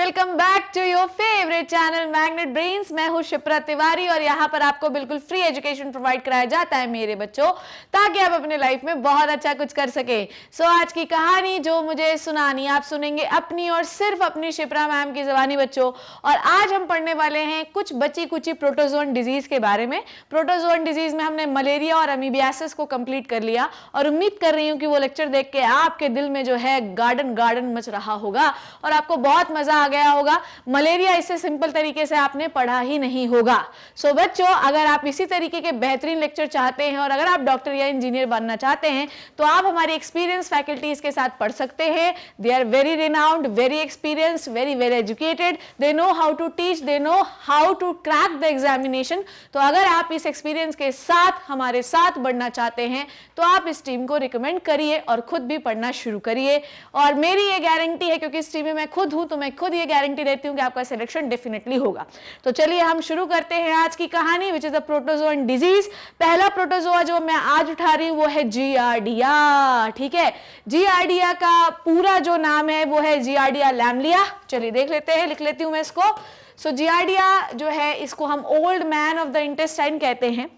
Welcome back to your favourite channel magnet brains. मैं हूं शिप्रा तिवारी और यहाँ पर आपको बिल्कुल फ्री एजुकेशन प्रोवाइड कराया जाता है मेरे बच्चों, ताकि आप अपने लाइफ में बहुत अच्छा कुछ कर सके। सो आज की कहानी जो मुझे सुनानी आप सुनेंगे अपनी और सिर्फ अपनी शिप्रा मैम की ज़बानी बच्चों। और आज हम पढ़ने वाले हैं कुछ बची कुची प्रोटोजोन डिजीज के बारे में। प्रोटोजोन डिजीज में हमने मलेरिया और अमीबियासिस को कंप्लीट कर लिया और उम्मीद कर रही हूँ कि वो लेक्चर देख के आपके दिल में जो है गार्डन गार्डन मच रहा होगा और आपको बहुत मजा आ गया होगा। मलेरिया इससे सिंपल तरीके से आपने पढ़ा ही नहीं होगा। सो बच्चों, अगर आप इसी तरीके के बेहतरीन लेक्चर चाहते हैं और अगर आप डॉक्टर या इंजीनियर बनना चाहते हैं तो आप हमारी एक्सपीरियंस फैकल्टीज के साथ पढ़ सकते हैं। They are very renowned, very experienced, very very educated, they know how to teach, they know how to crack the examination. तो अगर आप इस एक्सपीरियंस के साथ हमारे साथ बढ़ना चाहते हैं तो आप इस टीम को रिकमेंड करिए और खुद भी पढ़ना शुरू करिए। और मेरी ये गारंटी है, क्योंकि इस टीम में मैं खुद हूं, तो मैं खुद ये गारंटी देती हूं कि आपका सिलेक्शन डेफिनेटली होगा। तो चलिए हम शुरू करते हैं आज की कहानी, which is the protozoan disease. पहला प्रोटोजोआ जो मैं आज उठा रही हूं वो है जियार्डिया। ठीक है, जियार्डिया का पूरा जो नाम है वो है जियार्डिया लैमलिया। चलिए देख लेते हैं, लिख लेती हूं मैं इसको। सो जियार्डिया जो है इसको हम old man of the intestine कहते हैं।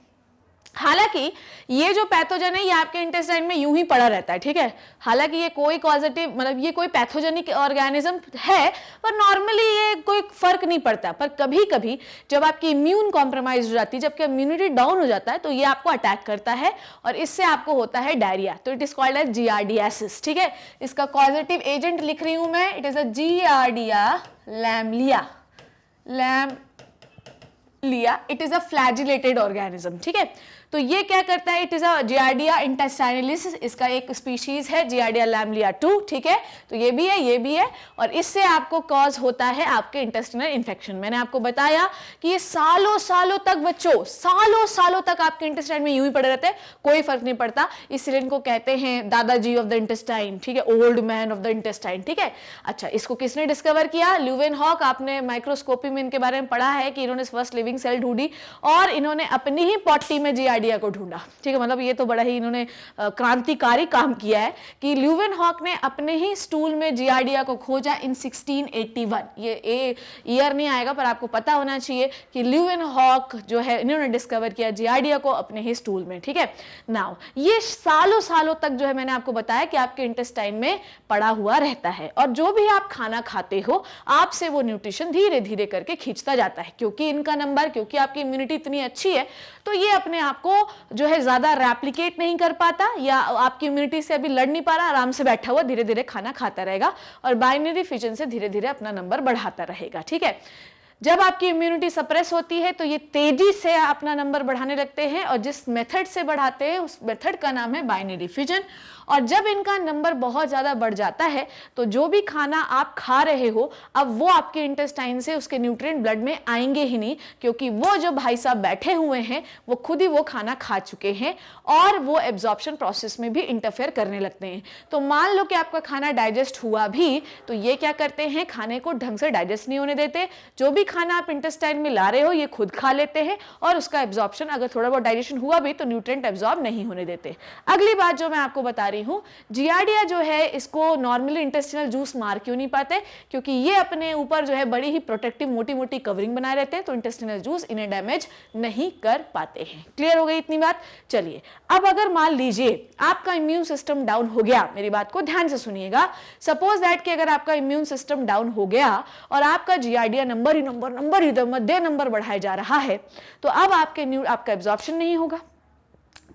हालांकि ये जो पैथोजन है ये आपके इंटेस्टाइन में यूं ही पड़ा रहता है। ठीक है, हालांकि ये कोई कॉजेटिव मतलब ये कोई पैथोजेनिक ऑर्गेनिज्म है, पर नॉर्मली ये कोई फर्क नहीं पड़ता। पर कभी कभी जब आपकी इम्यून कॉम्प्रोमाइज हो जाती है, जबकि इम्यूनिटी डाउन हो जाता है, तो ये आपको अटैक करता है और इससे आपको होता है डायरिया। तो it is called as giardiasis. ठीक है, इसका कॉजेटिव एजेंट लिख रही हूं मैं, it is a giardia lamblia. लिया it is a flagellated organism. ठीक है, तो ये क्या करता है, it is a giardia intestinalis, इसका एक स्पीशीज है जियार्डिया लैमलिया 2। ठीक है, तो ये भी है, ये भी है, और इससे आपको कॉज होता है आपके इंटेस्टिनल इन्फेक्शन। मैंने आपको बताया कि ये सालों सालों तक बच्चों, सालों सालों तक आपके इंटेस्टाइन में यूं ही पड़े रहते हैं, कोई फर्क नहीं पड़ता। इसलिए इनको कहते हैं दादाजी ऑफ द इंटेस्टाइन। ठीक है, old man of the intestine. ठीक है, अच्छा, इसको किसने डिस्कवर किया? ल्यूवेनहॉक। आपने माइक्रोस्कोपी में इनके बारे में पढ़ा है कि इन्होंने फर्स्ट लिविंग सेल ढूंढी और इन्होंने अपनी ही पॉटी में जियार्डिया को ढूंढा। ठीक है, मतलब ये तो बड़ा ही इन्होंने क्रांतिकारी काम किया है कि ल्यूवेनहॉक ने अपने ही स्टूल में जियार्डिया को खोजा इन 1681। ये ईयर नहीं आएगा, पर आपको पता होना चाहिए कि ल्यूवेनहॉक जो है इन्होंने डिस्कवर किया जियार्डिया को अपने ही स्टूल में। ठीक है, नाउ ये सालों सालों तक जो है मैंने आपको बताया कि आपके इंटेस्टाइन में पड़ा हुआ रहता है और जो भी आप खाना खाते हो आपसे वो न्यूट्रिशन धीरे धीरे करके खींचता जाता है। क्योंकि इनका नंबर, क्योंकि आपकी इम्यूनिटी इतनी अच्छी है, तो ये अपने आप को जो है ज्यादा रेप्लिकेट नहीं कर पाता या आपकी इम्यूनिटी से अभी लड़ नहीं पा रहा, आराम से बैठा हुआ धीरे धीरे खाना खाता रहेगा और बाइनरी फिजन से धीरे धीरे अपना नंबर बढ़ाता रहेगा। ठीक है, जब आपकी इम्यूनिटी सप्रेस होती है तो ये तेजी से अपना नंबर बढ़ाने लगते हैं और जिस मेथड से बढ़ाते हैं उस मेथड का नाम है बाइनरी फिजन। और जब इनका नंबर बहुत ज़्यादा बढ़ जाता है तो जो भी खाना आप खा रहे हो अब वो आपके इंटेस्टाइन से उसके न्यूट्रिएंट ब्लड में आएंगे ही नहीं, क्योंकि वो जो भाई साहब बैठे हुए हैं वो खुद ही वो खाना खा चुके हैं और वो एब्जॉर्प्शन प्रोसेस में भी इंटरफेयर करने लगते हैं। तो मान लो कि आपका खाना डाइजेस्ट हुआ भी तो ये क्या करते हैं, खाने को ढंग से डाइजेस्ट नहीं होने देते। जो भी खाना आप इंटेस्टाइन में ला रहे हो ये खुद खा लेते हैं और उसका एब्जॉर्प्शन, अगर थोड़ा बहुत डाइजेशन हुआ भी तो न्यूट्रिएंट एब्जॉर्ब नहीं होने देते। अगली बात जो मैं आपको बता रही हूं, जियार्डिया जो है इसको नॉर्मली इंटेस्टिनल जूस मार क्यों नहीं पाते, क्योंकि ये अपने ऊपर जो है बड़ी ही प्रोटेक्टिव मोटी मोटी कवरिंग बनाए रहते हैं, तो इंटेस्टिनल जूस इन्हें डैमेज नहीं कर पाते हैं। क्लियर हो गई इतनी बात? चलिए, अब अगर मान लीजिए आपका इम्यून सिस्टम डाउन हो गया, मेरी बात को ध्यान से सुनिएगा। सपोज दैट कि अगर आपका इम्यून सिस्टम डाउन हो गया और आपका जियार्डिया नंबर इधर मध्य नंबर बढ़ाया जा रहा है, तो अब आपका एब्जॉर्प्शन नहीं होगा।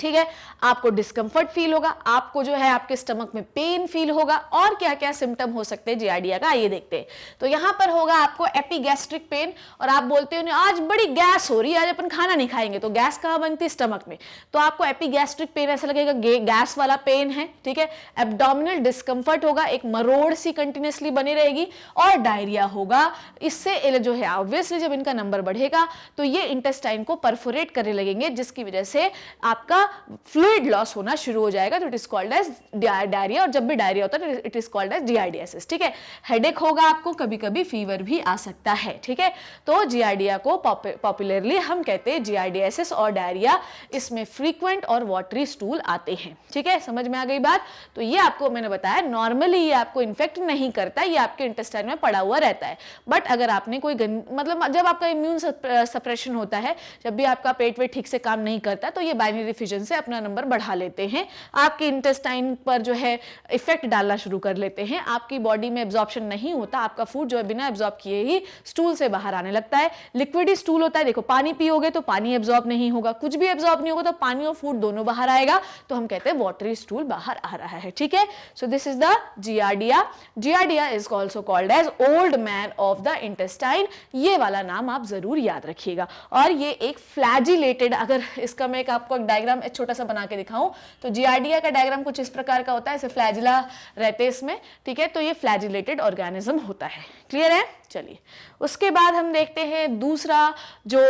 ठीक है, आपको डिस्कंफर्ट फील होगा, आपको जो है आपके स्टमक में पेन फील होगा। और क्या क्या सिम्टम हो सकते हैं जियार्डिया का, आइए देखते हैं। तो यहां पर होगा आपको एपिगैस्ट्रिक पेन, और आप बोलते हो आज बड़ी गैस हो रही है, आज अपन खाना नहीं खाएंगे, तो गैस कहां बनती है? स्टमक में। तो आपको एपिगैस्ट्रिक पेन ऐसा लगेगा गैस वाला पेन है। ठीक है, एब्डोमिनल डिस्कंफर्ट होगा, एक मरोड़ सी कंटिन्यूसली बनी रहेगी, और डायरिया होगा। इससे जो है ऑब्वियसली जब इनका नंबर बढ़ेगा तो ये इंटेस्टाइन को परफोरेट करने लगेंगे, जिसकी वजह से आपका फ्लूइड लॉस होना शुरू हो जाएगा, तो it is called as diarrhoea, और जब भी डायरिया होता है it is called as giardiasis, ठीक है। हेडेक होगा आपको, कभी कभी फीवर भी आ सकता है, ठीक है। तो जियार्डिया को पॉपुलरली हम कहते हैं जियार्डियासिस और डायरिया, इसमें फ्रीक्वेंट और वाटरी स्टूल आते हैं, ठीक है। समझ में आ गई बात। तो ये आपको मैंने बताया, नॉर्मली ये आपको इन्फेक्ट नहीं करता, ये आपके इंटेस्टाइन में पड़ा हुआ रहता है, बट अगर आपने कोई मतलब जब आपका इम्यून सप्रेशन होता है, जब भी आपका पेट वेट ठीक से काम नहीं करता, तो ये बाइनरी फिजन से अपना नंबर बढ़ा लेते हैं, आपके इंटेस्टाइन पर जो है इफेक्ट डालना शुरू कर लेते हैं, आपकी बॉडी में एब्जॉर्प्शन नहीं होता, आपका फूड जो है बिना एब्जॉर्ब किए ही स्टूल से बाहर आने लगता है। लिक्विड स्टूल होता है, देखो पानी पियोगे तो पानी एब्जॉर्ब नहीं होगा, कुछ भी एब्जॉर्ब नहीं होगा, तो पानी और फूड दोनों बाहर आएगा, तो हम कहते हैं वाटरी स्टूल बाहर आ रहा है, ठीक है। So this is the giardia. Giardia is also called as old man of the intestine, ये वाला नाम आप जरूर याद रखिएगा। और ये एक फ्लैजिलेटेड, अगर इसका मैं आपको एक डायग्राम छोटा सा बना के दिखाऊं, तो जियार्डिया का डायग्राम कुछ इस प्रकार का होता है, ऐसे फ्लैजिला रहते हैं इसमें, ठीक है। तो ये फ्लैजिलेटेड ऑर्गेनिज्म होता है, क्लियर है। चलिए उसके बाद हम देखते हैं दूसरा जो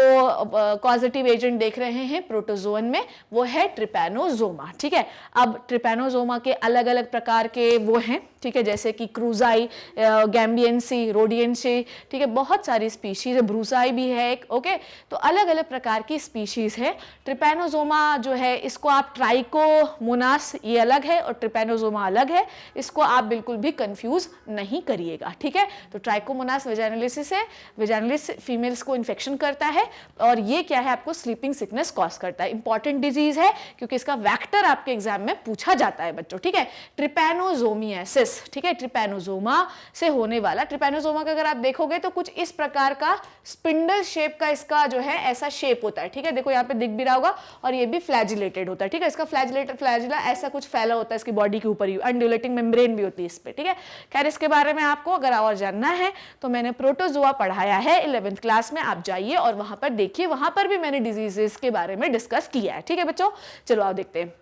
कॉजेटिव एजेंट देख रहे हैं प्रोटोजोअन में, वो है ट्रिपैनोजोमा, ठीक है। अब ट्रिपैनोजोमा के अलग अलग प्रकार के वो हैं, ठीक है, जैसे कि क्रूजाई, गैम्बियंसी, रोडियंसी, ठीक है, बहुत सारी स्पीशीज है, ब्रूसाई भी है एक, ओके। तो अलग अलग प्रकार की स्पीशीज है। ट्रिपैनोजोमा जो है इसको आप ट्राइकोमोनास, ये अलग है और ट्रिपैनोजोमा अलग है, इसको आप बिल्कुल भी कंफ्यूज नहीं करिएगा, ठीक है। तो ट्राइकोमोनास वेजाइनलिसिस है, वेजाइनलिस फीमेल्स को इन्फेक्शन करता है, और ये क्या है, आपको स्लीपिंग सिकनेस कॉज करता है। इंपॉर्टेंट डिजीज है क्योंकि इसका वेक्टर आपके एग्जाम में पूछा जाता है बच्चों, ठीक है। ट्रिपैनोजोमियासिस, ठीक है, ट्रिपैनोजोमा से होने वाला। ट्रिपैनोजोमा का अगर आप देखोगे तो कुछ इस प्रकार का स्पिंडल शेप का इसका जो है ऐसा शेप होता है, ठीक है। देखो यहाँ पे दिख भी रहा होगा, और ये भी फ्लैजिलेटेड होता है, ठीक है। इसका फ्लैजिला ऐसा कुछ फैला होता है इसकी बॉडी के ऊपर ही, अनड्यूलेटिंग मेम्ब्रेन भी होती है इस पे, ठीक है। खैर इसके बारे में आपको अगर और जानना है तो मैंने प्रोटोजोआ पढ़ाया है 11th क्लास में, आप जाइए और वहां पर देखिए, वहां पर भी मैंने डिजीजेस के बारे में डिस्कस किया है, ठीक है बच्चों। चलो आओ देखते हैं।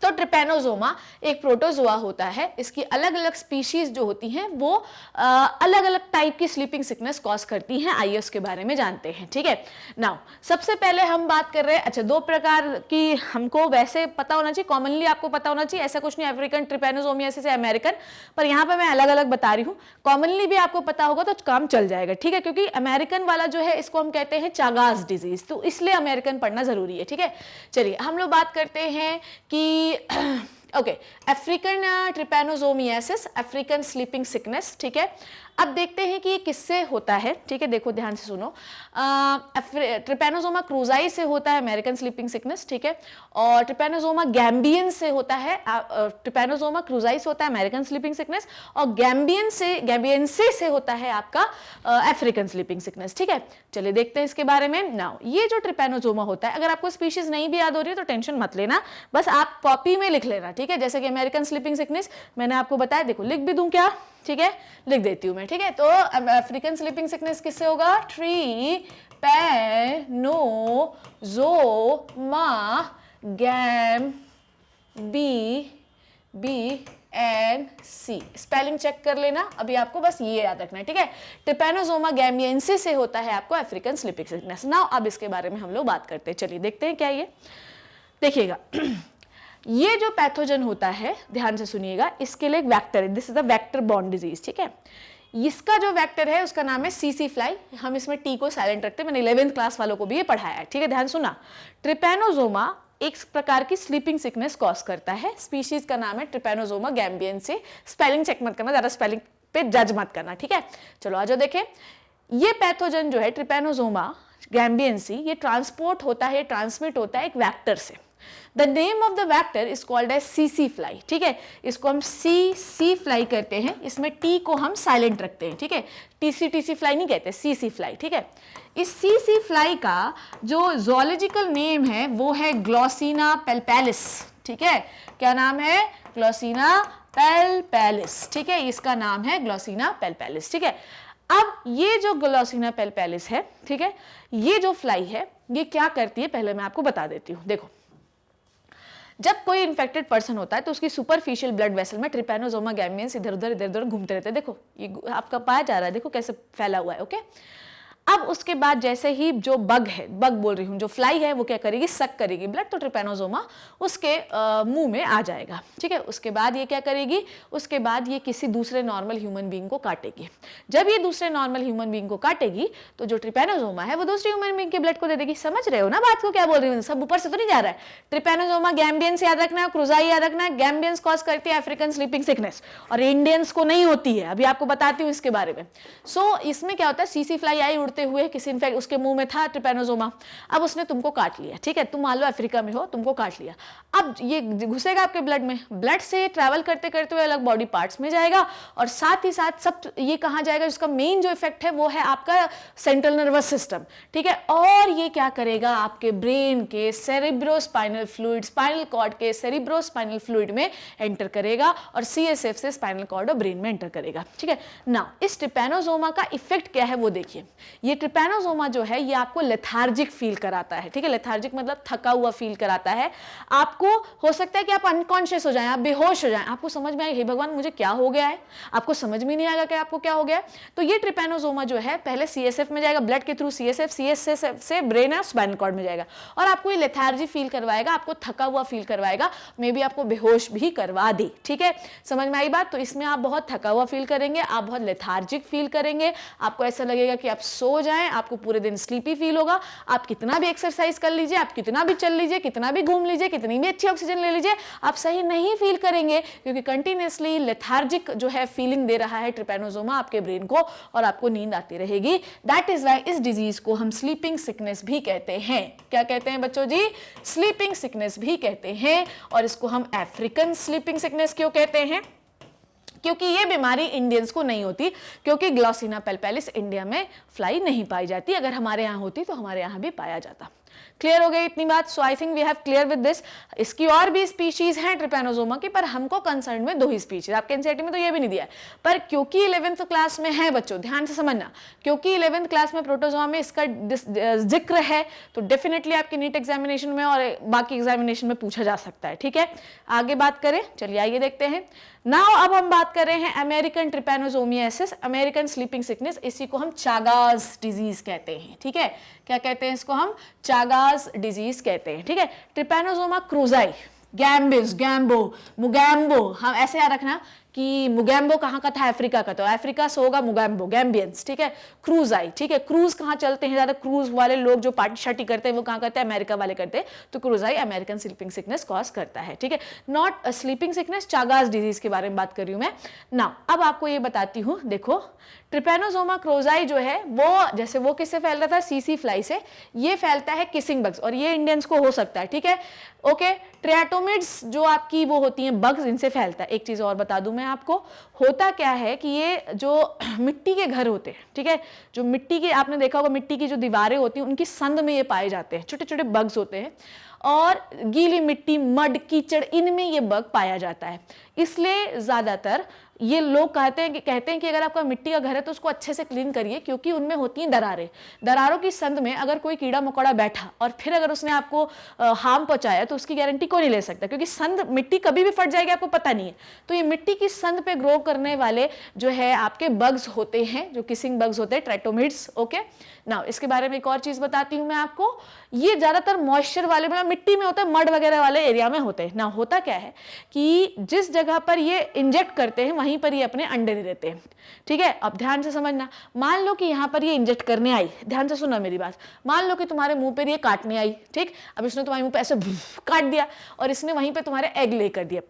तो ट्रिपैनोजोमा एक प्रोटोजोआ होता है, इसकी अलग अलग स्पीशीज जो होती हैं वो अलग अलग टाइप की स्लीपिंग सिकनेस कॉज करती हैं। आइए उसके बारे में जानते हैं, ठीक है। नाउ सबसे पहले हम बात कर रहे हैं, अच्छा दो प्रकार की हमको वैसे पता होना चाहिए, कॉमनली आपको पता होना चाहिए, ऐसा कुछ नहीं अफ्रीकन ट्रिपैनोजोमियासिस है अमेरिकन, पर यहाँ पे मैं अलग अलग बता रही हूँ, कॉमनली भी आपको पता होगा तो काम चल जाएगा, ठीक है। क्योंकि अमेरिकन वाला जो है इसको हम कहते हैं चागास डिजीज, तो इसलिए अमेरिकन पढ़ना जरूरी है, ठीक है। चलिए हम लोग बात करते हैं कि okay, African trypanosomiasis, African sleeping sickness, ठीक है। अब देखते हैं कि ये किससे होता है, ठीक है। देखो ध्यान से सुनो, ट्रिपैनोजोमा क्रूजाई से होता है अमेरिकन स्लीपिंग सिकनेस, ठीक है। और ट्रिपैनोजोमा गैम्बियन से होता है, ट्रिपैनोजोमा क्रूजाई से होता है अमेरिकन स्लीपिंग सिकनेस, और गैम्बियंसी से होता है आपका अफ्रीकन स्लीपिंग सिकनेस, ठीक है। चलिए देखते हैं इसके बारे में। नाउ ये जो ट्रिपैनोजोमा होता है, अगर आपको स्पीशीज नहीं भी याद हो रही है तो टेंशन मत लेना, बस आप कॉपी में लिख लेना, ठीक है। जैसे कि अमेरिकन स्लीपिंग सिकनेस मैंने आपको बताया, देखो लिख भी दूं क्या, ठीक है, लिख देती हूं मैं, ठीक है। तो अफ्रीकन स्लीपिंग सिकनेस किससे होगा, ट्रिपैनोजोमा गैम्बियंसी, स्पेलिंग चेक कर लेना, अभी आपको बस ये याद रखना है, ठीक है। ट्रिपैनोजोमा गैम्बियंसी से होता है आपको अफ्रीकन स्लीपिंग सिकनेस। नाउ अब इसके बारे में हम लोग बात करते हैं, चलिए देखते हैं क्या ये, देखिएगा। ये जो पैथोजन होता है, ध्यान से सुनिएगा, इसके लिए एक वेक्टर है, this is a vector borne disease, ठीक है। इसका जो वेक्टर है उसका नाम है सीसी फ्लाई, हम इसमें टी को साइलेंट रखते हैं, मैंने 11th क्लास वालों को भी ये पढ़ाया है, ठीक है। ध्यान सुना, ट्रिपैनोजोमा एक प्रकार की स्लीपिंग सिकनेस कॉज करता है, स्पीशीज का नाम है ट्रिपैनोजोमा गैम्बियंसी, स्पेलिंग चेक मत करना, ज्यादा स्पेलिंग पे जज मत करना, ठीक है। चलो आ जाओ देखें, ये पैथोजन जो है ट्रिपैनोजोमा गैम्बियंसी, ये ट्रांसपोर्ट होता है, ट्रांसमिट होता है एक वेक्टर से। The name of the vector is called as सीसी फ्लाई, ठीक है। इसको हम सी फ्लाई करते हैं, इसमें टी को हम साइलेंट रखते हैं, ठीक है। टीसी फ्लाई नहीं कहते, सीसी फ्लाई, ठीक है। इस सीसी फ्लाई का जो जोलॉजिकल नेम है वो है ग्लोसिना पेल्पेलिस, ठीक है। क्या नाम है, ग्लोसिना पेल्पेलिस, ठीक है, इसका नाम है ग्लोसिना पेल्पेलिस, ठीक है। अब ये जो ग्लोसिना पेल्पेलिस है, ठीक है, ये जो फ्लाई है ये क्या करती है पहले मैं आपको बता देती हूँ। देखो, जब कोई इन्फेक्टेड पर्सन होता है तो उसकी सुपरफिशियल ब्लड वेसल में ट्रिपैनोजोमा गैम्बियंस इधर उधर घूमते रहते हैं। देखो ये आपका पाया जा रहा है, देखो कैसे फैला हुआ है, ओके। अब उसके बाद जैसे ही जो बग है, बग बोल रही हूँ, जो फ्लाई है वो क्या करेगी, सक करेगी ब्लड, तो ट्रिपैनोसोमा उसके मुंह में आ जाएगा, ठीक है। उसके बाद ये क्या करेगी, उसके बाद ये किसी दूसरे नॉर्मल ह्यूमन बीइंग को काटेगी। जब ये दूसरे नॉर्मल ह्यूमन बीइंग को काटेगी तो जो ट्रिपैनोसोमा है वो दूसरे ह्यूमन बीइंग के ब्लड को दे देगी। समझ रहे हो ना बात को, क्या बोल रही हूँ, सब ऊपर से तो नहीं जा रहा है। ट्रिपैनोसोमा गैम्बियंस याद रखना है, क्रूजाई याद रखना है। गैम्बियंस कॉज करती है अफ्रीकन स्लीपिंग सिकनेस और इंडियंस को नहीं होती है, अभी आपको बताती हूँ इसके बारे में। सो इसमें क्या होता है, सीसी फ्लाई आई उड़ते हुए, किसी इनफैक्ट उसके मुंह में था ट्रिपैनोसोमा, अब उसने तुमको काट लिया, ठीक है, तुम मान लो अफ्रीका में हो, तुमको काट लिया। अब ये घुसेगा आपके ब्लड में, ब्लड से ट्रैवल करते करते हुए अलग बॉडी पार्ट्स में जाएगा और साथ ही साथ सब ये कहाँ जाएगा, जिसका मेन जो इफेक्ट है वो है आपका सेंट्रल नर्वस सिस्टम, ठीक है। और ये क्या करेगा, आपके ब्रेन के सेरेब्रोस्पाइनल फ्लूइड, स्पाइनल कॉर्ड के सेरेब्रोस्पाइनल फ्लूइड में एंटर करेगा और सीएसएफ से स्पाइनल कॉर्ड और ब्रेन में एंटर करेगा, ठीक है ना। इस ट्रिपैनोसोमा का इफेक्ट क्या है वो देखिए। ये ट्रिपैनोसोमा जो है ये आपको लेथार्जिक फील कराता है, ठीक है। लेथार्जिक मतलब थका हुआ फील कराता है। आपको हो सकता है कि आप अनकॉन्शियस हो जाएं, आप बेहोश हो जाएं, आपको समझ में आए हे भगवान मुझे क्या हो गया है, आपको समझ में नहीं आएगा कि आपको क्या हो गया है। तो ये ट्रिपैनोसोमा जो है पहले सीएसएफ में जाएगा, ब्लड के थ्रू सीएसएफ, सीएसएफ से ब्रेन और स्पाइनल कॉर्ड में जाएगा और आपको ये लेथार्जी फील करवाएगा, आपको थका हुआ फील करवाएगा, मे बी आपको बेहोश भी करवा दे, ठीक है। समझ में आई बात। तो इसमें आप बहुत थका हुआ फील करेंगे, आप बहुत लेथार्जिक फील करेंगे, आपको ऐसा लगेगा कि आप सो जाएं, आपको पूरे दिन स्लीपी फील होगा। आप कितना भी एक्सरसाइज कर लीजिए, आप कितना भी चल लीजिए, कितना भी घूम लीजिए, कितनी भी अच्छी ऑक्सीजन ले लीजिए, आप सही नहीं फील करेंगे क्योंकि कंटिन्यूअसली लेथार्जिक जो है फीलिंग दे रहा है ट्रिपैनोसोमा आपके ब्रेन को और आपको नींद आती रहेगी। दैट इज वाई इस डिजीज को हम स्लीपिंग सिकनेस भी कहते हैं। क्या कहते हैं बच्चों जी, स्लीपिंग सिकनेस भी कहते हैं। और इसको हम अफ्रीकन स्लीपिंग सिकनेस क्यों कहते हैं, क्योंकि ये बीमारी इंडियंस को नहीं होती, क्योंकि ग्लॉसिना पेल्पेलिस इंडिया में फ्लाई नहीं पाई जाती, अगर हमारे यहाँ होती तो हमारे यहाँ भी पाया जाता। क्लियर हो गई इतनी बात। So I think we have clear with this. इसकी और भी स्पीशीज हैं ट्रिपैनोसोमा की, पर हमको कंसर्न में 2 ही स्पीशीज, आपके एनसीईआरटी में तो ये भी नहीं दिया है, पर क्योंकि 11th क्लास में है बच्चों, ध्यान से समझना, क्योंकि 11th क्लास में प्रोटोजोआ में इसका जिक्र है तो डेफिनेटली आपकी नीट एग्जामिनेशन में और बाकी एग्जामिनेशन में पूछा जा सकता है, ठीक है। आगे बात करें, चलिए आइए देखते हैं। नाउ अब हम बात कर रहे हैं American trypanosomiasis, American sleeping sickness, इसी को हम चागास डिजीज कहते हैं, ठीक है। क्या कहते हैं इसको, हम चागास डिजीज कहते हैं, ठीक है। ट्रिपैनोसोमा क्रूजाई, गैम्बिस, गैम्बो, मुगैम्बो, हम ऐसे याद रखना कि मुगैम्बो कहाँ का था, अफ्रीका का, तो अफ्रीका से होगा मुगैम्बो, गैम्बियंस, ठीक है। क्रूजाई, ठीक है। क्रूज कहाँ चलते हैं ज्यादा, क्रूज वाले लोग जो पार्टी शार्टी करते हैं वो कहाँ करते हैं, अमेरिका वाले करते हैं, तो क्रूजाई अमेरिकन स्लीपिंग सिकनेस कॉज करता है, ठीक है। Not sleeping sickness, Chagas disease के बारे में बात कर रही हूं मैं ना। अब आपको ये बताती हूँ, देखो ट्रिपैनोसोमा क्रोजाई जो है वो, जैसे वो किससे फैल रहा था, सीसी फ्लाई से, ये फैलता है किसिंग बग्स और ये इंडियंस को हो सकता है, ठीक है। ओके, ट्रियाटोमिड्स जो आपकी वो होती हैं बग्स, इनसे फैलता है। एक चीज और बता दूं मैं आपको, होता क्या है कि ये जो मिट्टी के घर होते हैं, ठीक है, जो मिट्टी के, आपने देखा होगा मिट्टी की जो दीवारें होती हैं उनकी संद में ये पाए जाते हैं, छोटे छोटे बग्स होते हैं और गीली मिट्टी, मड, कीचड़, इनमें ये बग पाया जाता है। इसलिए ज्यादातर ये लोग कहते हैं कि अगर आपका मिट्टी का घर है तो उसको अच्छे से क्लीन करिए, क्योंकि उनमें होती हैं दरारें। दरारों की संद में अगर कोई कीड़ा मकोड़ा बैठा और फिर अगर उसने आपको हार्म पहुंचाया तो उसकी गारंटी कोई नहीं ले सकता, क्योंकि संद, मिट्टी कभी भी फट जाएगी आपको पता नहीं है। तो ये मिट्टी की संद पे ग्रो करने वाले जो है आपके बग्स होते हैं, जो किसिंग बग्स होते हैं, ट्राइटोमिड्स। ओके, नाउ इसके बारे में एक और चीज बताती हूं मैं आपको, ये ज्यादातर मॉइस्चर वाले, मतलब मिट्टी में होता है, मड वगैरह वाले एरिया में होते हैं ना। होता क्या है कि जिस जगह पर ये इंजेक्ट करते हैं वहीं पर ये अपने अंडे दे देते हैं, ठीक है। अब ध्यान से समझना, मान लो कि यहाँ पर ये इंजेक्ट करने आई, ध्यान से सुना मेरी बात, मान लो कि तुम्हारे मुंह पर ये काटने आई, ठीक। अब इसने तुम्हारे मुंह पे ऐसे काट दिया और इसने वहीं पे तुम्हारे एग ले कर दिया,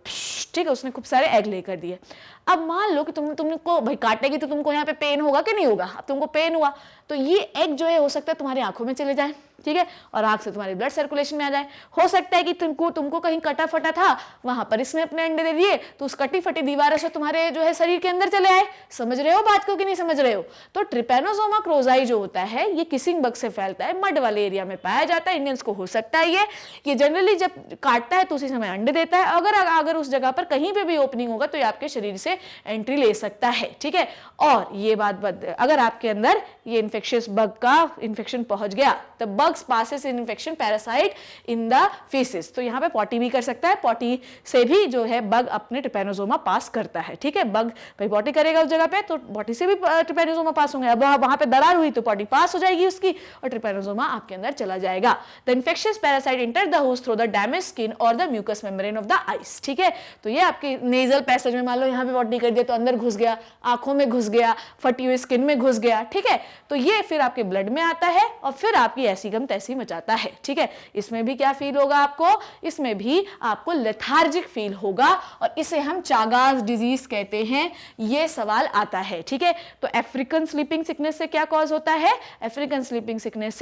ठीक है, उसने खूब सारे एग ले कर दिए। अब मान लो कि तुमको भाई काटेगी तो तुमको यहाँ पे पेन होगा कि नहीं होगा, अब तुमको पेन हुआ तो ये एग जो है हो सकता है तुम्हारी आंखों में चले जाए, ठीक है, और आंख से तुम्हारी ब्लड सर्कुलेशन में आ जाए। हो सकता है कि तुमको कहीं कटा फटा था, वहां पर इसने अपने अंडे दे दिए तो उस कटी फटी दीवारों से तुम्हारे जो है शरीर के अंदर चले आए। समझ रहे हो बात को कि नहीं समझ रहे हो? तो ट्रिपैनोसोमा क्रोजाई जो होता है ये किसिंग बग से फैलता है, मड वाले एरिया में पाया जाता है। इंडियंस को हो सकता है ये जनरली जब काटता है तो उसी समय अंडे देता है। अगर उस जगह पर कहीं पे भी ओपनिंग होगा तो ये आपके शरीर से से एंट्री ले सकता है, ठीक है। और ये बात अगर आपके अंदर ये इन्फेक्शियस बग का इन्फेक्शन पहुंच गया, the bugs passes in infection parasite in the faeces, तो यहाँ पे पॉटी भी कर सकता है, पॉटी से भी जो है बग अपने ट्रिपैनोसोमा पास करता है, ठीक है। बग भाई पॉटी करेगा उस जगह पे तो पॉटी से भी ट्रिपैनोसोमा पास होंगे, अब वहां पे दरार हुई तो पॉटी पास हो जाएगी उसकी और ट्रिपैनोसोमा आपके अंदर चला जाएगा। The infectious parasite enter the host through the damage skin और the mucous membrane of the eyes, ठीक है। तो ये आपके नेजल पैसेज में मान लो यहाँ पे पॉटी कर दिया तो अंदर घुस गया, आंखों में घुस गया, फटी हुई स्किन में घुस गया, ठीक है। तो ये फिर आपके ब्लड में आता है और फिर आपकी ऐसी गम तैसी मचाता है, ठीक है। इसमें भी क्या फील होगा आपको, इसमें भी आपको लेथार्जिक फील होगा और इसे हम चागास डिजीज कहते हैं। ये सवाल आता है, ठीक है। तो अफ्रीकन स्लीपिंग सिकनेस से क्या कॉज होता है, African sleeping sickness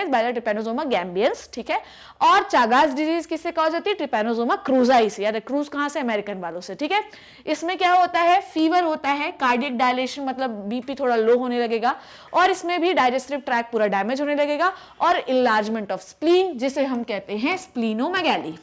bye the Trypanosoma gambiense, ठीक है। और चागास डिजीज किससे कॉज होती है, ट्रिपैनोसोमा क्रूजाई से, या क्रूज कहां से, अमेरिकन वालों से, ठीक है। इसमें क्या होता है, फीवर होता है, कार्डियक डायलेशन मतलब बीपी थोड़ा लो होने लगेगा और इसमें भी डाइजेस्टिव ट्रैक पूरा डैमेज होने लगेगा और इनलार्जमेंट ऑफ स्प्लीन जिसे हम कहते हैं स्प्लीनोमेगाली,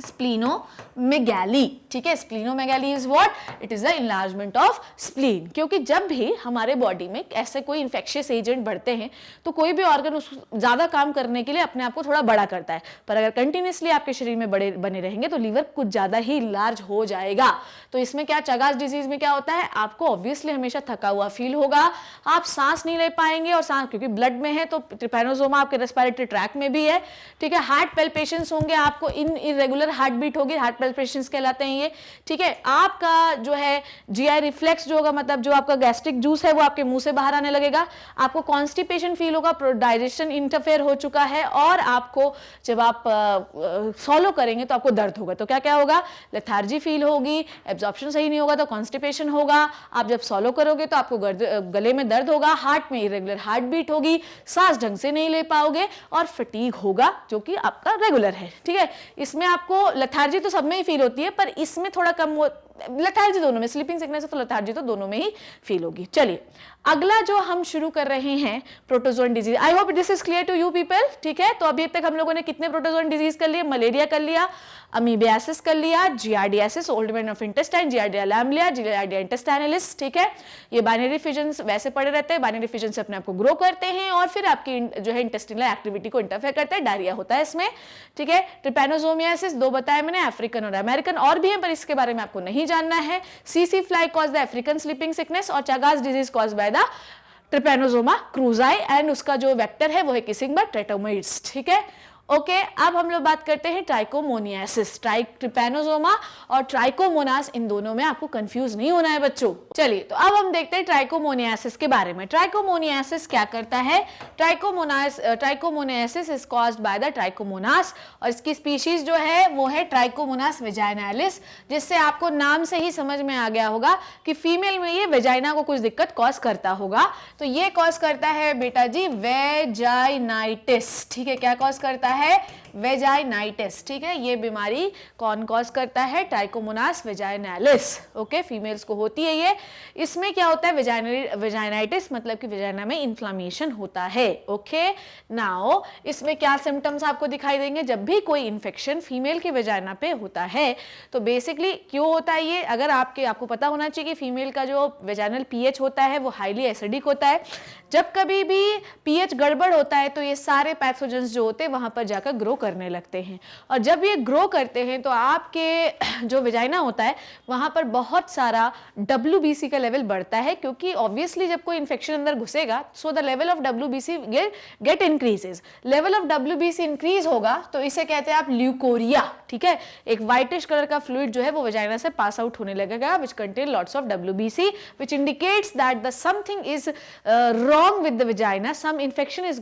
स्प्लीनोमेगाली, ठीक है। Splenomegaly is what, it is the enlargement of spleen. क्योंकि जब भी हमारे बॉडी में ऐसे कोई इन्फेक्शियस एजेंट बढ़ते हैं तो कोई भी ऑर्गन उस ज्यादा काम करने के लिए अपने आप को थोड़ा बड़ा करता है, पर अगर कंटिन्यूसली आपके शरीर में बड़े बने रहेंगे तो लीवर कुछ ज्यादा ही लार्ज हो जाएगा। तो इसमें क्या, चागास डिजीज में क्या होता है, आपको ऑब्वियसली हमेशा थका हुआ फील होगा, आप सांस नहीं ले पाएंगे और सांस क्योंकि ब्लड में है तो ट्रिपैनोसोमा आपके रेस्पिरेटरी ट्रैक में भी है, ठीक है। हार्ट पैल्पेशंस होंगे, आपको इरेगुलर हार्ट बीट होगी, हार्ट पैल्पेशंस कहलाते हैं ये, ठीक है। आपका जो है जीआई रिफ्लेक्स जो होगा, मतलब जो आपका गैस्ट्रिक जूस है वो आपके मुंह से बाहर आने लगेगा, आपको कॉन्स्टिपेशन फील होगा, डाइजेशन इंटरफेयर हो चुका है और आपको जब आप सॉलो करेंगे तो आपको दर्द होगा। तो क्या क्या होगा, लेथार्जी फील होगी, एब्जॉर्प्शन सही नहीं होगा तो कॉन्स्टिपेशन होगा, आप जब सॉलो करोगे तो आपको गले में दर्द होगा, हार्ट में इरेगुलर हार्ट बीट होगी, सांस ढंग से नहीं ले पाओगे और फटीग होगा जो कि आपका रेगुलर है, ठीक है। इसमें आपको लेथार्जी तो सब में ही फील होती है पर इसमें थोड़ा कम लेथार्जी दोनों में, स्लीपिंग सिकनेस है तो लेथार्जी तो दोनों में ही फील होगी। चलिए अगला जो हम शुरू कर रहे हैं protozoan disease, I hope this is clear to you people, ठीक है। तो अभी तक हम लोगों ने कितने प्रोटोजोन डिजीज कर लिए, मलेरिया कर लिया, अमीबियासिस कर लिया, giardiasis old man of intestine, Giardia lamblia, Giardia intestinalis, ठीक है। ये बाइनरी फिजन्स वैसे पड़े रहते हैं, बाइनरी फिजन से अपने आप को ग्रो करते हैं और फिर आपकी जो है इंटेस्टिनल एक्टिविटी को इंटरफेयर करते हैं, डायरिया होता है इसमें, ठीक है। ट्रिपैनोसोमियासिस दो बताए मैंने, अफ्रीकन और अमेरिकन, और भी है पर इसके बारे में आपको नहीं जानना है। सीसी fly cause the African sleeping sickness और Chagas disease cause by the Trypanosoma cruzi and उसका जो वेक्टर है वो है किसिंग बाय ट्रेटोमाइड्स, ठीक है। ओके अब हम लोग बात करते हैं ट्राइकोमोनियासिस, ट्रिपैनोसोमा और ट्राइकोमोनास, इन दोनों में आपको कंफ्यूज नहीं होना है बच्चों। चलिए तो अब हम देखते हैं ट्राइकोमोनियासिस के बारे में। ट्राइकोमोनियासिस क्या करता है, trichomoniasis is caused by the trichomonas और इसकी स्पीशीज जो है वो है ट्राइकोमोनास वेजाइनालिस, जिससे आपको नाम से ही समझ में आ गया होगा कि फीमेल में ये वेजाइना को कुछ दिक्कत कॉज करता होगा। तो ये कॉज करता है बेटा जी वेजाइनाइटिस, ठीक है। क्या कॉज करता है, वेजाइनाइटिस, ठीक है। ये बीमारी कौन कॉज करता है, ट्राइकोमोनास वेजाइनालिस, ओके, फीमेल्स को होती है ये। इसमें क्या होता है, वेजाइनाइटिस मतलब कि वेजाइना में इन्फ्लामेशन होता है, ओके। नाउ इसमें क्या सिम्टम्स आपको दिखाई देंगे, जब भी कोई इन्फेक्शन फीमेल के वेजाइना पे होता है तो बेसिकली क्यों होता है ये, अगर आपको पता होना चाहिए कि फीमेल का जो वेजाइनल पीएच होता है वो हाईली एसिडिक होता है। जब कभी भी पीएच गड़बड़ होता है तो ये सारे पैथोजेंस जो होते हैं वहां पर जाकर ग्रो करने लगते हैं और जब ये ग्रो करते हैं तो आपके जो वेजाइना होता है वहां पर बहुत सारा WBC का लेवल बढ़ता है, क्योंकि ऑब्वियसली जब कोई इन्फेक्शन अंदर घुसेगा so the level of WBC get increases. Level of WBC increase होगा तो इसे कहते हैं आप ल्यूकोरिया, ठीक है। एक व्हाइटिश कलर का फ्लूइड जो है वो वेजाइना से पास आउट होने लगेगा which contain lots of WBC which indicates that the something is wrong with the vagina, some infection is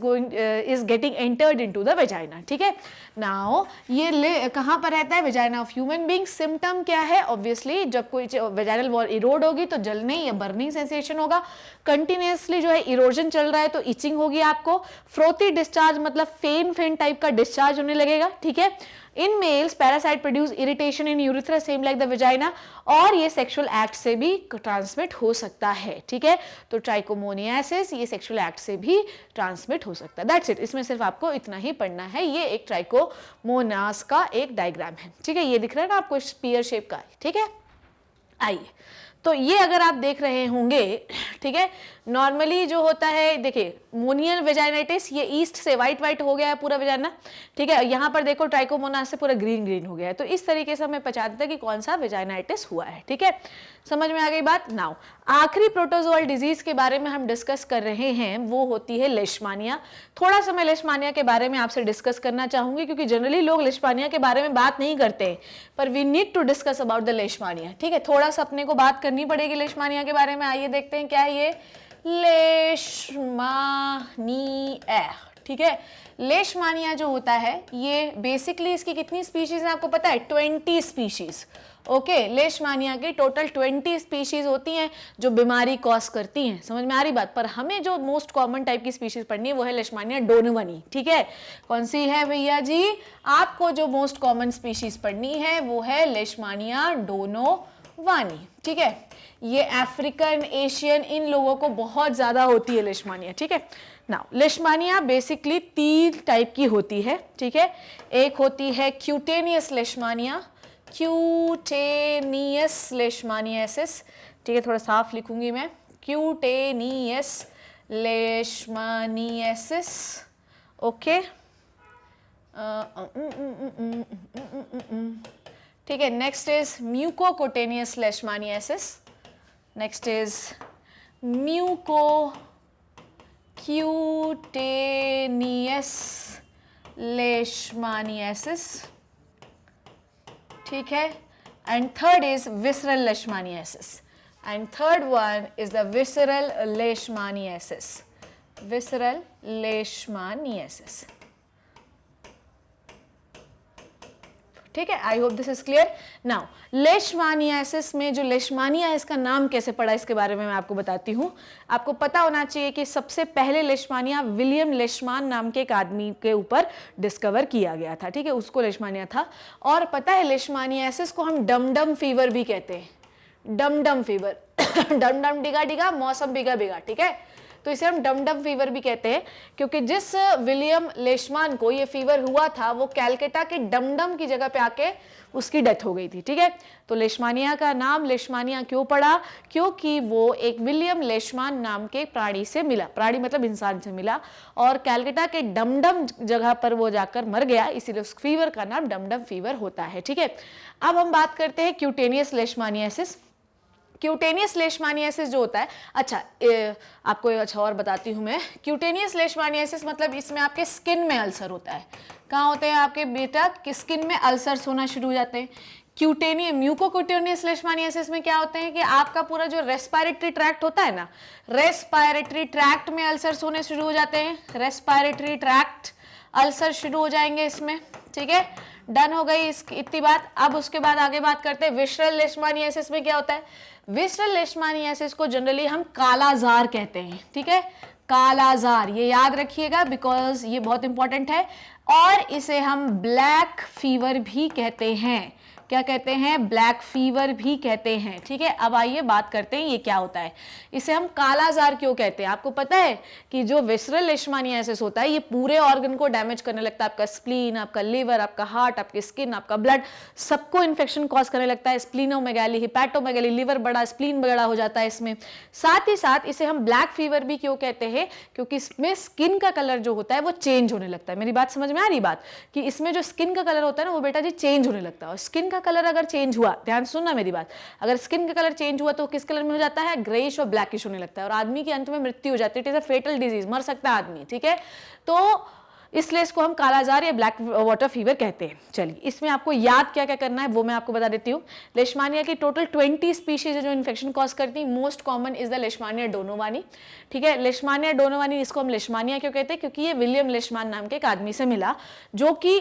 getting entered into the vagina, ठीक है। Now ये कहाँ पर रहता है, vagina of human being। symptom क्या है, obviously जब कोई vaginal wall erode होगी तो जलने या burning sensation होगा, continuously जो है erosion चल रहा है तो itching होगी आपको, frothy discharge मतलब फेन टाइप का discharge होने लगेगा, ठीक है। In males, parasite produce irritation in urethra same like the vagina और ये sexual act से भी ट्रांसमिट हो सकता है, ठीक है। तो ट्राइकोमोनियासिस ये सेक्सुअल एक्ट से भी ट्रांसमिट हो सकता है। दैट्स इट, इसमें सिर्फ आपको इतना ही पढ़ना है। ये एक ट्राइकोमोनास का एक डायग्राम है, ठीक है। ये दिख रहा है ना आपको स्पीयर शेप का, ठीक है। आइए, तो ये अगर आप देख रहे होंगे, ठीक है, नॉर्मली जो होता है, देखिए मोनियल वेजाइनाइटिस, ये ईस्ट से वाइट वाइट हो गया है पूरा वेजाइना, ठीक है, यहाँ पर देखो ट्राइकोमोनास से पूरा ग्रीन ग्रीन हो गया है। तो इस तरीके से हमें पहचानते हैं कि कौन सा वेजाइनाइटिस हुआ है, ठीक है, समझ में आ गई बात। नाउ आखिरी प्रोटोजोअल डिजीज के बारे में हम डिस्कस कर रहे हैं, वो होती है लेशमानिया। थोड़ा सा मैं लेशमानिया के बारे में आपसे डिस्कस करना चाहूंगी, क्योंकि जनरली लोग लेशमानिया के बारे में बात नहीं करते, पर we need to discuss about the leishmania, ठीक है, थोड़ा सा अपने को बात करनी पड़ेगी लेशमानिया के बारे में। आइए देखते हैं क्या है ये लेशमानिया, ठीक है। लेशमानिया जो होता है ये बेसिकली, इसकी कितनी स्पीशीज है आपको पता है? 20 स्पीशीज। ओके, लेशमानिया की टोटल 20 स्पीशीज होती हैं जो बीमारी कॉज करती हैं, समझ में आ रही बात। पर हमें जो मोस्ट कॉमन टाइप की स्पीशीज पढ़नी है वो है लेशमानिया डोनोवानी, ठीक है। कौन सी है भैया जी? आपको जो मोस्ट कॉमन स्पीशीज पढ़नी है वो है लेशमानिया डोनोवानी, ठीक है। ये अफ्रीकन, एशियन, इन लोगों को बहुत ज्यादा होती है लेशमानिया, ठीक है। नाउ लेशमानिया बेसिकली 3 टाइप की होती है, ठीक है। एक होती है क्यूटेनियस लेशमानिया, क्यूटेनियस लेशमानियासिस, ठीक है, थोड़ा साफ लिखूंगी मैं, क्यूटेनियस लेशमानियासिस, ओके, ठीक है। Next is mucocutaneous leishmaniasis, next is mucocutaneous leishmaniasis, ठीक है। And third is visceral leishmaniasis, and third one is the visceral leishmaniasis, visceral leishmaniasis, ठीक है। I hope this is clear. Now leishmaniasis में जो लेशमानिया है, इसका नाम कैसे पड़ा इसके बारे में मैं आपको बताती हूँ। आपको पता होना चाहिए कि सबसे पहले लेशमानिया विलियम लेशमान नाम के एक आदमी के ऊपर डिस्कवर किया गया था, ठीक है, उसको लेशमानिया था। और पता है लेशमानियासिस को हम डमडम फीवर भी कहते हैं, डमडम फीवर डम डम डिगा डिगा मौसम बिगा बिगा, ठीक है। तो इसे हम डमडम फीवर भी कहते हैं, क्योंकि जिस विलियम लेशमान को ये फीवर हुआ था वो कैलकाटा के डमडम की जगह पे आके उसकी डेथ हो गई थी, ठीक है। तो लेशमानिया का नाम लेशमानिया क्यों पड़ा? क्योंकि वो एक विलियम लेशमान नाम के प्राणी से मिला, प्राणी मतलब इंसान से मिला, और कैलकाटा के डमडम जगह पर वो जाकर मर गया, इसीलिए उस फीवर का नाम डमडम फीवर होता है, ठीक है। अब हम बात करते हैं क्यूटेनियस लेशमानियासिस। क्यूटेनियस लेशमानियासिस जो होता है, अच्छा आपको अच्छा और बताती हूँ मैं, क्यूटेनियस लेशमानियासिस मतलब इसमें आपके स्किन में अल्सर होता है। कहाँ होते हैं आपके बेटा? कि स्किन में अल्सर्स होना शुरू हो जाते हैं। म्यूकोक्यूटेनियस लेशमानियासिस में क्या होते हैं कि आपका पूरा जो रेस्पिरेटरी ट्रैक्ट होता है ना, रेस्पिरेटरी ट्रैक्ट में अल्सर्स होने शुरू हो जाते हैं, रेस्पिरेटरी ट्रैक्ट अल्सर शुरू हो जाएंगे इसमें, ठीक है। डन हो गई इतनी बात। अब उसके बाद आगे बात करते हैं विसरल लेशमानियासिस में क्या होता है। विसरल लेशमानियासिस को जनरली हम कालाजार कहते हैं, ठीक है, कालाजार, ये याद रखिएगा बिकॉज ये बहुत इंपॉर्टेंट है। और इसे हम ब्लैक फीवर भी कहते हैं। क्या कहते हैं? ब्लैक फीवर भी कहते हैं, ठीक है। अब आइए बात करते हैं ये क्या होता है। इसे हम कालाजार क्यों कहते हैं? आपको पता है कि जो विसरल लेशमानियासिस होता है ये पूरे ऑर्गन को डैमेज करने लगता है, आपका स्प्लीन, आपका लिवर, आपका हार्ट, आपकी स्किन, आपका ब्लड, सबको इन्फेक्शन कॉज करने लगता है। स्प्लीनोमेगाली, हिपैटोमेगाली, लिवर बड़ा, स्प्लीन बड़ा हो जाता है इसमें। साथ ही साथ इसे हम ब्लैक फीवर भी क्यों कहते हैं? क्योंकि इसमें स्किन का कलर जो होता है वो चेंज होने लगता है। मेरी बात समझ में आ रही बात? कि इसमें जो स्किन का कलर होता है ना वो बेटा जी चेंज होने लगता है। और स्किन का कलर अगर चेंज हुआ, ध्यान सुनना मेरी बात, अगर स्किन का कलर चेंज हुआ तो किस कलर में हो जाता है? ग्रेइश और ब्लैकिश होने लगता है, और आदमी की अंत में मृत्यु हो जाती है। It is a fatal disease, मर सकता है आदमी, ठीक है। तो इसलिए इसको हम कालाजार या ब्लैक वाटर फीवर कहते हैं। चलिए इसमें आपको याद क्या क्या करना है वो मैं आपको बता देती हूँ। लेशमानिया की टोटल 20 स्पीशीज है जो इन्फेक्शन कॉज करती है। Most common is the लेशमानिया donovani, ठीक है। लेशमानिया डोनोवानी, इसको हम लेशमानिया क्यों कहते हैं? क्योंकि ये विलियम लेशमान नाम के एक आदमी से मिला, जो कि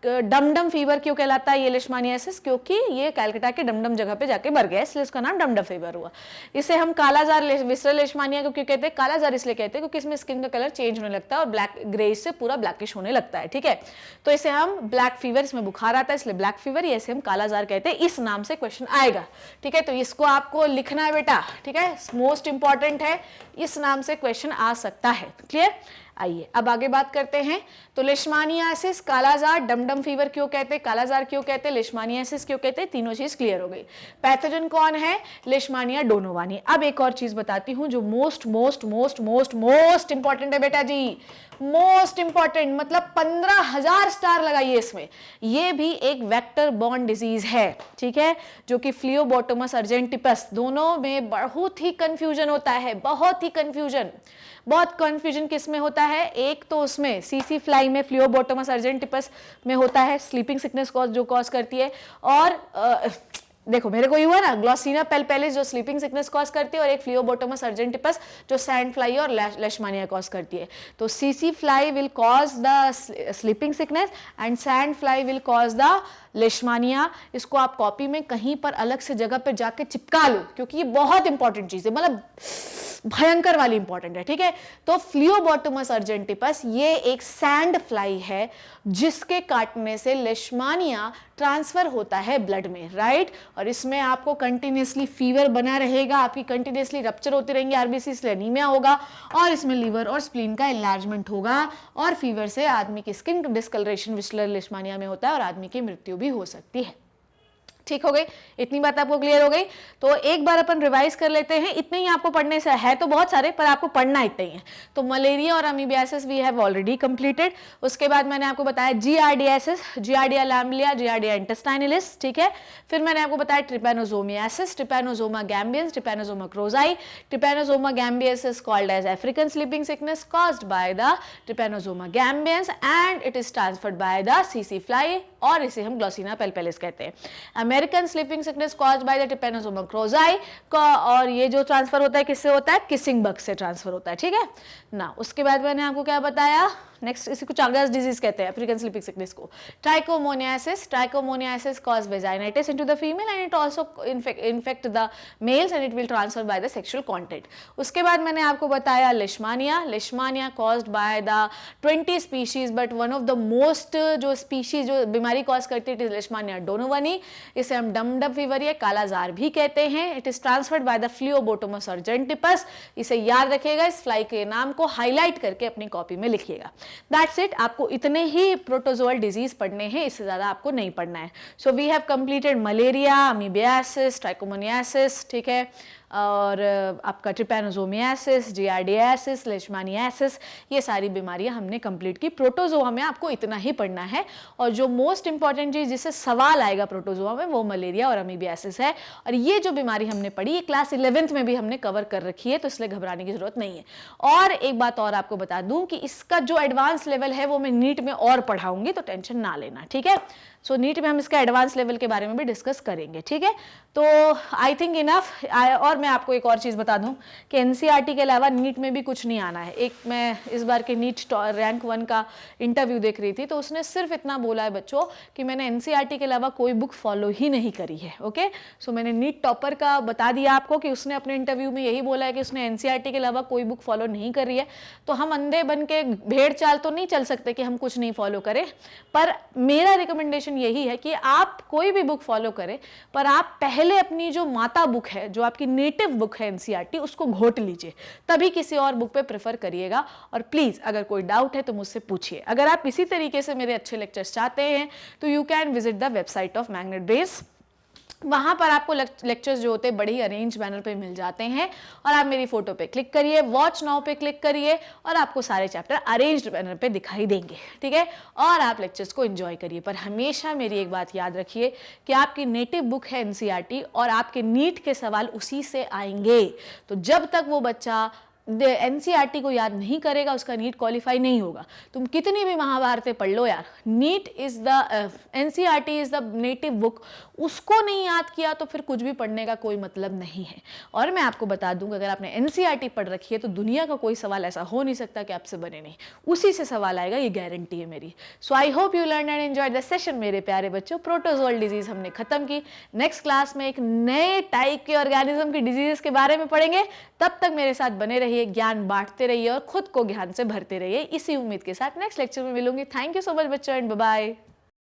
डमडम फीवर क्यों कहलाता है ये लेशमानियासिस? क्योंकि ये कैलकाटा के डमडम जगह पे जाके मर गया, इसलिए उसका नाम डमडम फीवर हुआ। इसे हम कालाजार विसरल लेशमानिया को क्यों कहते हैं? कालाजार इसलिए कहते हैं क्योंकि इसमें स्किन का कलर चेंज होने लगता है और ब्लैक ग्रेइश से पूरा ब्लैकिश होने लगता है, ठीक है। तो इसे हम ब्लैक फीवर, इसमें बुखार आता है इसलिए ब्लैक फीवर, ये हम कालाजार कहते हैं। इस नाम से क्वेश्चन आएगा, ठीक है। तो इसको आपको लिखना है बेटा, ठीक है, मोस्ट इंपॉर्टेंट है, इस नाम से क्वेश्चन आ सकता है। क्लियर? आइए अब आगे बात करते हैं। तो लेशमानियासिस, कालाजार, डमडम फीवर क्यों कहते हैं, कालाजार क्यों कहते हैं, लेशमानियासिस क्यों कहते हैं, तीनों चीज क्लियर हो गई। पैथोजन कौन है, लेशमानिया डोनोवानी। अब एक और चीज बताती हूं जो most most most most most important है बेटा जी, मोस्ट इंपॉर्टेंट, मतलब 15,000 स्टार लगाइए इसमें। ये भी एक वेक्टर बॉर्न डिजीज है, ठीक है, जो कि फ्लियोबोटोमस अर्जेंटिपस, दोनों में बहुत ही कंफ्यूजन होता है, बहुत ही कंफ्यूजन। बहुत कंफ्यूजन किस में होता है, एक तो उसमें सीसी फ्लाई में फ्लियोबोटोमस अर्जेंटिपस में होता है, स्लीपिंग सिकनेस जो कॉज करती है, और देखो मेरे को ही हुआ ना, ग्लॉसिना पेल्पेलिस जो स्लीपिंग सिकनेस कॉज करती है, और एक फ्लियोबोटोमस अर्जेंटिपस जो सैंड फ्लाई और लेशमानिया कॉज करती है। तो CC fly will cause the sleeping sickness and sand fly will cause the लेशमानिया। इसको आप कॉपी में कहीं पर अलग से जगह पर जाके चिपका लो, क्योंकि ये बहुत इंपॉर्टेंट चीज है, मतलब भयंकर वाली इंपॉर्टेंट है, ठीक है। तो फ्लियोबोटोमस अर्जेंटिपस ये एक सैंड फ्लाई है जिसके काटने से लेशमानिया ट्रांसफर होता है ब्लड में, राइट। और इसमें आपको कंटिन्यूसली फीवर बना रहेगा, आपकी कंटिन्यूसली रप्चर होती रहेंगी आरबीसी, इसलिए एनीमिया होगा, और इसमें लीवर और स्प्लीन का एनलार्जमेंट होगा, और फीवर से आदमी की स्किन डिस्कलरेशन विच लेशमानिया में होता है, और आदमी की मृत्यु भी हो सकती है। ठीक हो गई, इतनी बात आपको क्लियर हो गई। तो एक बार अपन रिवाइज कर लेते हैं, इतने ही आपको पढ़ने से है, तो बहुत सारे पर आपको पढ़ना इतने ही है। तो मलेरिया और amoebiasis we have already completed. उसके बाद मैंने आपको बताया जीआरडियासिस, जियार्डिया लैम्बलिया, जियार्डिया इंटेस्टाइनलिस, ठीक है। फिर मैंने आपको बताया trypanosomiasis, Trypanosoma gambiense, Trypanosoma cruzi. Trypanosoma gambiense is called as African sleeping sickness caused by the Trypanosoma gambiense and it is transferred by the सीसी फ्लाई, और इसे हम ग्लॉसिना पेल्पेलिस कहते हैं। American sleeping sickness caused by the Trypanosoma cruzi, और ये जो transfer होता है किससे होता है, किसिंग बग से ट्रांसफर होता है, ठीक है ना। उसके बाद मैंने आपको क्या बताया, नेक्स्ट इसी को चागस डिजीज कहते हैं, अफ्रीकन स्लीपिंग सिकनेस को। Trichomoniasis, trichomoniasis cause vaginitis into the female and it also infect the mails and it will transfer by the sexual contact. उसके बाद मैंने आपको बताया लेशमानिया, लेशमानिया caused by the 20 species, but one of the most जो species जो बीमारी cause करती है इट इज लेशमानिया डोनोवानी, इसे हम डमडम फीवर या कालाजार भी कहते हैं। It is transferred by the Phlebotomus argentipes, इसे याद रखिएगा, इस फ्लाई के नाम को हाईलाइट करके अपनी कॉपी में लिखिएगा। दैट्स इट, आपको इतने ही प्रोटोजोअल डिजीज पढ़ने हैं, इससे ज्यादा आपको नहीं पढ़ना है। So we have completed malaria, amoebiasis, trichomoniasis, ठीक है, और आपका ट्रिपैनोसोमियासिस, जियार्डियासिस, लेशमानियासिस, ये सारी बीमारियां हमने कंप्लीट की। प्रोटोजोआ में आपको इतना ही पढ़ना है, और जो मोस्ट इंपॉर्टेंट चीज जिससे सवाल आएगा प्रोटोजोआ में वो मलेरिया और अमीबियासिस है। और ये जो बीमारी हमने पढ़ी ये क्लास 11th में भी हमने कवर कर रखी है, तो इसलिए घबराने की जरूरत नहीं है। और एक बात और आपको बता दूं कि इसका जो एडवांस लेवल है वो मैं नीट में और पढ़ाऊंगी, तो टेंशन ना लेना, ठीक है। सो नीट में हम इसका एडवांस लेवल के बारे में भी डिस्कस करेंगे, ठीक है। तो आई थिंक इनफ। और मैं आपको एक और चीज़ बता दूं कि एनसीईआरटी के अलावा नीट में भी कुछ नहीं आना है। एक मैं इस बार के नीट रैंक 1 का इंटरव्यू देख रही थी, तो उसने सिर्फ इतना बोला है बच्चों कि मैंने एनसीईआरटी के अलावा कोई बुक फॉलो ही नहीं करी है, ओके। सो मैंने नीट टॉपर का बता दिया आपको कि उसने अपने इंटरव्यू में यही बोला है कि उसने एनसीईआरटी के अलावा कोई बुक फॉलो नहीं करी है। तो हम अंधे बन के भेड़ चाल तो नहीं चल सकते कि हम कुछ नहीं फॉलो करें, पर मेरा रिकमेंडेशन यही है कि आप कोई भी बुक फॉलो करें, पर आप पहले अपनी जो माता बुक है, जो आपकी नेटिव बुक है एनसीईआरटी, उसको घोट लीजिए, तभी किसी और बुक पे प्रेफर करिएगा। और प्लीज अगर कोई डाउट है तो मुझसे पूछिए। अगर आप इसी तरीके से मेरे अच्छे लेक्चर्स चाहते हैं तो you can visit the website of magnet brace. वहाँ पर आपको लेक्चर्स जो होते हैं बड़े ही अरेंज बैनर पे मिल जाते हैं, और आप मेरी फोटो पे क्लिक करिए, वॉच नाउ पे क्लिक करिए, और आपको सारे चैप्टर अरेंज्ड बैनर पे दिखाई देंगे, ठीक है। और आप लेक्चर्स को एंजॉय करिए, पर हमेशा मेरी एक बात याद रखिए कि आपकी नेटिव बुक है एनसीईआरटी, और आपके नीट के सवाल उसी से आएंगे। तो जब तक वो बच्चा एनसीईआरटी को याद नहीं करेगा उसका नीट क्वालिफाई नहीं होगा। तुम कितनी भी महाभारतें पढ़ लो यार, NEET is the NCERT is the native book, उसको नहीं याद किया तो फिर कुछ भी पढ़ने का कोई मतलब नहीं है। और मैं आपको बता दूं अगर आपने एनसीईआरटी पढ़ रखी है तो दुनिया का कोई सवाल ऐसा हो नहीं सकता कि आपसे बने नहीं, उसी से सवाल आएगा, ये गारंटी है मेरी। So I hope you learn and enjoy the session मेरे प्यारे बच्चों। प्रोटोजोअल डिजीज हमने खत्म की, नेक्स्ट क्लास में एक नए टाइप के ऑर्गेनिज्म की डिजीज के बारे में पढ़ेंगे। तब तक मेरे साथ बने रहिए, ज्ञान बांटते रहिए और खुद को ज्ञान से भरते रहिए। इसी उम्मीद के साथ नेक्स्ट लेक्चर में मिलूंगी। थैंक यू सो मच बच्चों एंड बाय बाय।